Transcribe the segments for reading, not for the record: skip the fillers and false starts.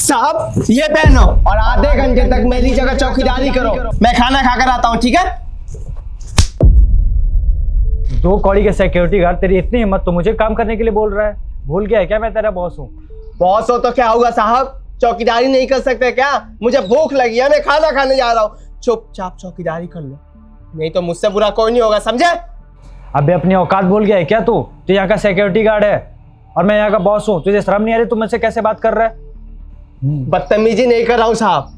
साहब ये पहनो और आधे घंटे तक मेरी जगह चौकीदारी करो। मैं खाना खाकर आता हूँ, ठीक है? 2 कौड़ी के सिक्योरिटी गार्ड, तेरी इतनी हिम्मत तो मुझे काम करने के लिए बोल रहा है? भूल गया है क्या मैं तेरा बॉस हूँ? बॉस हो तो क्या हुआ साहब, चौकीदारी नहीं कर सकते क्या? मुझे भूख लगी है, मैं खाना खाने जा रहा हूँ। चुपचाप चौकीदारी कर लो, नहीं तो मुझसे बुरा कोई नहीं होगा, समझे? अबे अपनी औकात भूल गया है क्या तू? तो यहाँ का सिक्योरिटी गार्ड है और मैं यहाँ का बॉस हूँ। तुझे शर्म नहीं आ रही? तू मुझसे कैसे बात कर रहा है? बदतमीजी नहीं कर रहा हूँ साहब,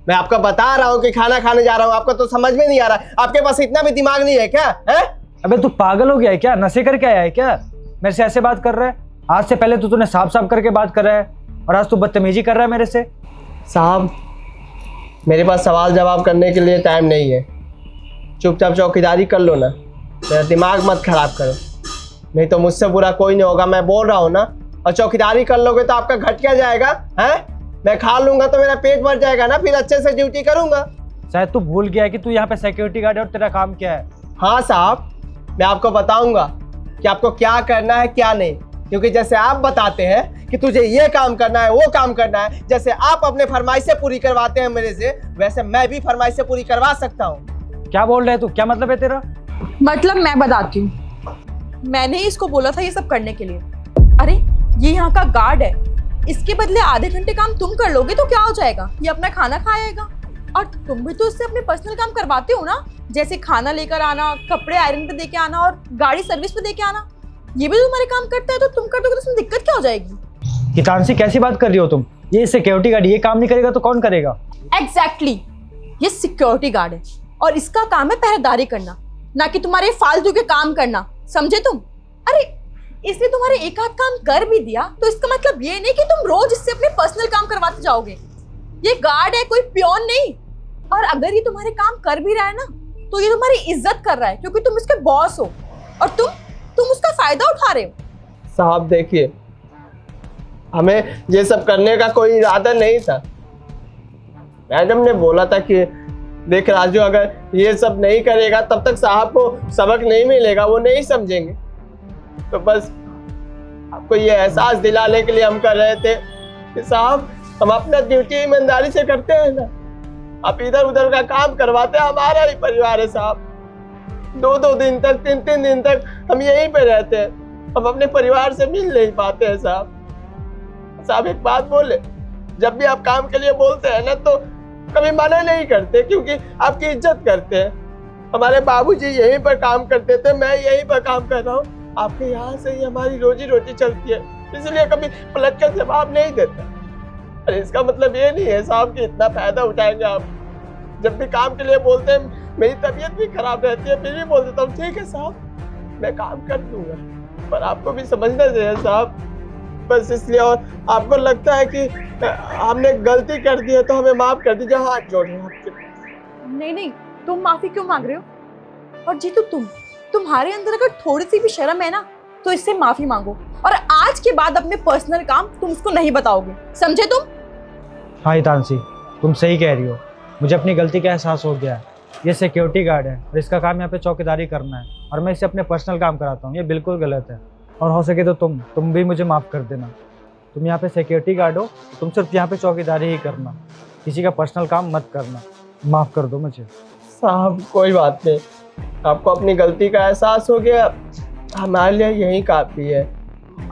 मैं आपको बता रहा हूँ कि खाना खाने जा रहा हूँ। आपको तो समझ में नहीं आ रहा, आपके पास इतना भी दिमाग नहीं है क्या? है? अबे तू पागल हो गया है क्या? नशे करके आया है क्या? मेरे से ऐसे बात कर रहा है? आज से पहले तूने साफ साफ करके बात कर रहा है और आज तू बदतमीजी कर रहा है मेरे से। साहब मेरे पास सवाल जवाब करने के लिए टाइम नहीं है, चुपचाप चौकीदारी कर लो ना, मेरा दिमाग मत खराब करो, नहीं तो मुझसे बुरा कोई नहीं होगा। मैं बोल रहा हूँ ना, और चौकीदारी कर लोगे तो आपका घट क्या जाएगा? हैं? मैं खा लूंगा तो मेरा पेट भर जाएगा ना, फिर अच्छे से ड्यूटी करूंगा। शायद तू भूल गया है कि तू यहाँ पे सिक्योरिटी गार्ड है और तेरा काम क्या है। हाँ साहब, मैं आपको बताऊंगा कि आपको क्या करना है क्या नहीं, क्योंकि जैसे आप बताते हैं कि तुझे ये काम करना है वो काम करना है, जैसे आप अपने फरमाइशें पूरी करवाते हैं मेरे से, वैसे मैं भी फरमाइशें पूरी करवा सकता हूँ। क्या बोल रहा है तू? क्या मतलब है तेरा? मतलब मैं बताती हूँ, मैंने ही इसको बोला था ये सब करने के लिए। अरे ये यहाँ का गार्ड है, इसके बदले आधे घंटे काम तुम कर लोगे तो क्या हो जाएगा? ये अपना खाना खाएगा और तुम भी तो इससे अपने पर्सनल काम करवाते हो ना, जैसे खाना लेकर आना, कपड़े आयरन पे देके आना और गाड़ी सर्विस पे देके आना। ये भी तुम्हारे काम करता है तो तुम कर दोगे तो उसमें दिक्कत क्या हो जाएगी? हितांशी कैसी बात कर रही हो तुम? ये सिक्योरिटी गार्ड ये काम नहीं करेगा तो कौन करेगा? एग्जैक्टली, ये सिक्योरिटी गार्ड है और इसका काम है पहरेदारी करना, ना कि तुम्हारे फालतू के काम करना, समझे तुम? अरे इसने तुम्हारे एक आध काम कर भी दिया तो इसका मतलब ये नहीं कि तुम रोज इससे अपने पर्सनल काम करवाते जाओगे। ये गार्ड है, कोई पियोन नहीं। और अगर ये तुम्हारे काम कर भी रहा है ना तो ये तुम्हारी इज्जत कर रहा है क्योंकि तुम इसके बॉस हो और तुम उसका फायदा उठा रहे हो। साहब देखिए, हमें ये सब करने का कोई इरादा नहीं था। मैडम ने बोला था कि देख राजू, अगर ये सब नहीं करेगा तब तक साहब को सबक नहीं मिलेगा, वो नहीं समझेंगे। तो बस आपको ये एहसास दिलाने के लिए हम कर रहे थे कि साहब हम अपना ड्यूटी ईमानदारी से करते हैं ना, आप इधर उधर का काम करवाते हैं। हमारा ही परिवार है साहब, 2-2 दिन तक 3-3 दिन तक हम यहीं पे रहते हैं, हम अपने परिवार से मिल नहीं पाते हैं साहब। एक बात बोले, जब भी आप काम के लिए बोलते हैं ना तो कभी मना नहीं करते, क्योंकि आपकी इज्जत करते हैं। हमारे बाबूजी यहीं पर काम करते थे, मैं यहीं पर काम कर रहा हूँ, आपके यहाँ से ही हमारी रोजी रोटी चलती है, इसलिए कभी पलट कर जवाब नहीं देता। अरे इसका मतलब ये नहीं है साहब कि इतना फायदा उठाएंगे आप। जब भी काम के लिए बोलते हैं मेरी तबीयत भी खराब रहती है, फिर भी बोल देता हूँ ठीक है साहब मैं काम कर दूंगा, पर आपको भी समझना चाहिए साहब, बस इसलिए। और आपको लगता है कि हमने गलती कर दी है तो हमें माफ कर दीजिए, हाथ जोड़ रहे हैं आपके। नहीं, तुम माफी क्यों मांग रहे हो? और जीतू तुम्हारे अंदर अगर थोड़ी सी भी शर्म है ना तो इससे माफी मांगो और आज के बाद अपने पर्सनल काम तुम उसको नहीं बताओगे, समझे तुम? हाँ हितांशी, तुम सही कह रही हो, मुझे अपनी गलती का एहसास हो गया है। ये सिक्योरिटी गार्ड है और इसका काम यहाँ पे चौकीदारी करना है और मैं इसे अपने पर्सनल काम कराता हूँ, ये बिल्कुल गलत है। और हो सके तो तुम भी मुझे माफ़ कर देना। तुम यहाँ पे सिक्योरिटी गार्ड हो, तुम सिर्फ यहाँ पे चौकीदारी ही करना, किसी का पर्सनल काम मत करना। माफ़ कर दो मुझे। साहब कोई बात नहीं, आपको अपनी गलती का एहसास हो गया, हमारे लिए यही काफ़ी है।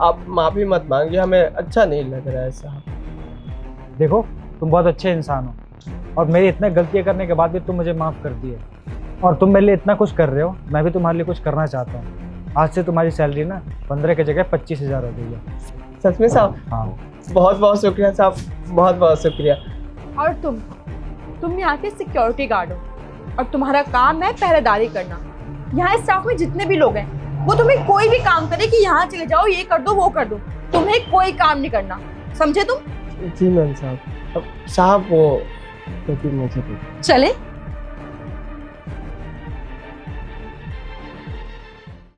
आप माफ़ी मत मांगिए, हमें अच्छा नहीं लग रहा है साहब। देखो तुम बहुत अच्छे इंसान हो और मेरी इतने गलतियाँ करने के बाद भी तुम मुझे माफ़ कर दिए और तुम मेरे लिए इतना कुछ कर रहे हो, मैं भी तुम्हारे लिए कुछ करना चाहता हूँ। आज से तुम्हारी सैलरी ना 15 की जगह 25,000 हो गई है। सच में साहब? हाँ। बहुत बहुत शुक्रिया साहब, बहुत बहुत शुक्रिया। और तुम यहाँ के सिक्योरिटी गार्ड हो और तुम्हारा काम है पहरेदारी करना। यहाँ स्टाफ में जितने भी लोग हैं वो तुम्हें कोई भी काम करे कि यहाँ चले जाओ, ये कर दो वो कर दो, तुम्हें कोई काम नहीं करना, समझे तुम? जी मैम साहब। अब साहब वो मुझे चले